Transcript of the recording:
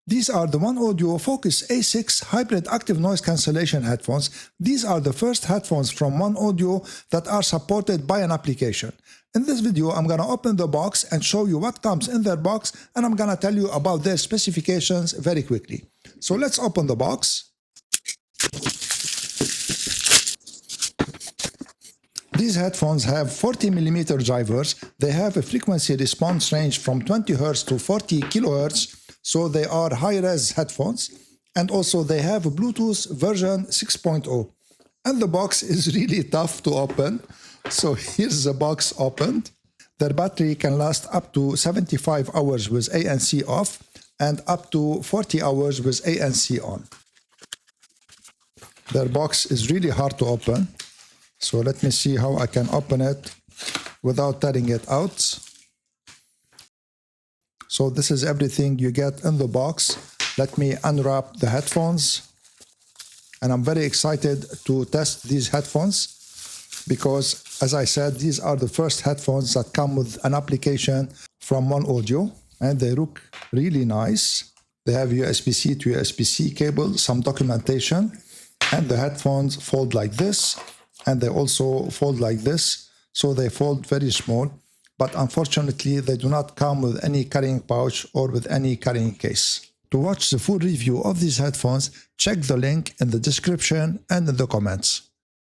These are the OneOdio Focus A6 Hybrid Active Noise Cancellation headphones. These are the first headphones from OneOdio that are supported by an application. In this video, I'm going to open the box and show you what comes in their box, and I'm going to tell you about their specifications very quickly. So let's open the box. These headphones have 40mm drivers. They have a frequency response range from 20 Hz to 40 kHz. So they are high-res headphones, and also they have a Bluetooth version 6.0. And the box is really tough to open. So here's the box opened. Their battery can last up to 75 hours with ANC off and up to 40 hours with ANC on. Their box is really hard to open. So let me see how I can open it without tearing it out. So this is everything you get in the box. Let me unwrap the headphones. And I'm very excited to test these headphones because, as I said, these are the first headphones that come with an application from OneOdio, and they look really nice. They have USB-C to USB-C cable, some documentation, and the headphones fold like this, and they also fold like this, so they fold very small. But unfortunately, they do not come with any carrying pouch or with any carrying case. To watch the full review of these headphones, check the link in the description and in the comments.